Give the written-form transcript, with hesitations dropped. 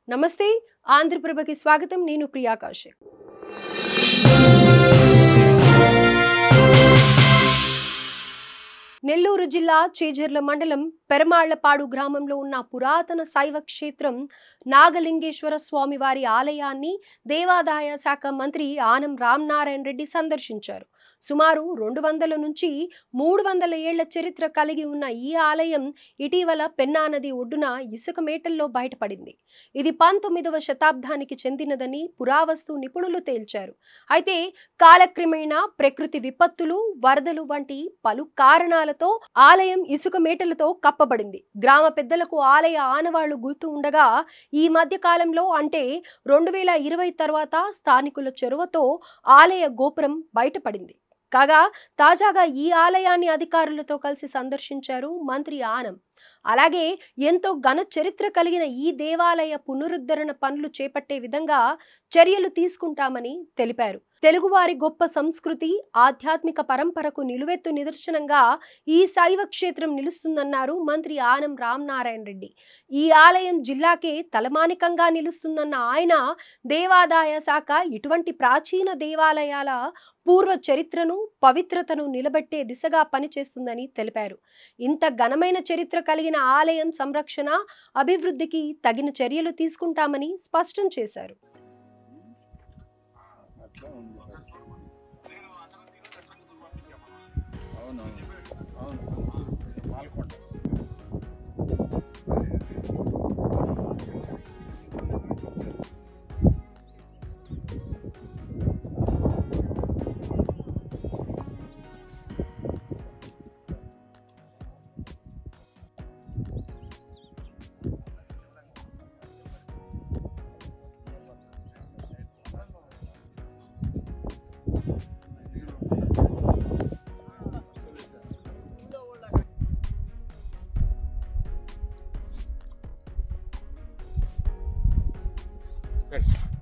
నమస్తే ఆంధ్రప్రభకి స్వాగతం నేను ప్రియా కౌశిక్ నెల్లూరు జిల్లా చేజర్ల మండలం పెరమాళ్లపాడు గ్రామంలో ఉన్న పురాతన శైవ క్షేత్రం నాగలింగేశ్వర స్వామి వారి ఆలయాన్ని దేవాదాయ శాఖ మంత్రి ఆనం రామనారాయణ రెడ్డి సందర్శించారు. సుమారు 200 నుంచి 300 ఏళ్ల చరిత్ర కలిగి ఉన్న ఈ ఆలయం ఇటీవల పెన్నా నది ఒడ్డున ఇసుక మేటల్లో బయటపడింది. ఇది 19వ శతాబ్దానికి చెందినదని పురావస్తు నిపుణులు తేల్చారు. అయితే కాలక్రమేణా ప్రకృతి విపత్తులు, వరదలు వంటి పలు కారణాలతో ఆలయం ఇసుక మేటలతో కప్పబడింది. గ్రామ పెద్దలకు ఆలయ ఆనవాళ్లు గుర్తు ఉండగా ఈ మధ్య కాలంలో అంటే 2020 తర్వాత స్థానికుల చొరవతో ఆలయ గోపురం బయటపడింది. కాగా తాజాగా ఈ ఆలయాన్ని అధికారులతో కలిసి సందర్శించారు మంత్రి ఆనం. అలాగే ఎంతో ఘన చరిత్ర కలిగిన ఈ దేవాలయ పునరుద్ధరణ పనులు చేపట్టే విధంగా చర్యలు తీసుకుంటామని తెలిపారు. తెలుగువారి గొప్ప సంస్కృతి, ఆధ్యాత్మిక పరంపరకు నిలువెత్తు నిదర్శనంగా ఈ శైవ క్షేత్రం నిలుస్తుందన్నారు మంత్రి ఆనం రామనారాయణ రెడ్డి. ఈ ఆలయం జిల్లాకే తలమానికంగా నిలుస్తుందన్న ఆయన దేవాదాయ శాఖ ఇటువంటి ప్రాచీన దేవాలయాల పూర్వ చరిత్రను, పవిత్రతను నిలబెట్టే దిశగా పనిచేస్తుందని తెలిపారు. ఇంత ఘనమైన చరిత్ర కలిగిన ఆలయం సంరక్షణ, అభివృద్ధికి తగిన చర్యలు తీసుకుంటామని స్పష్టం చేశారు. Good.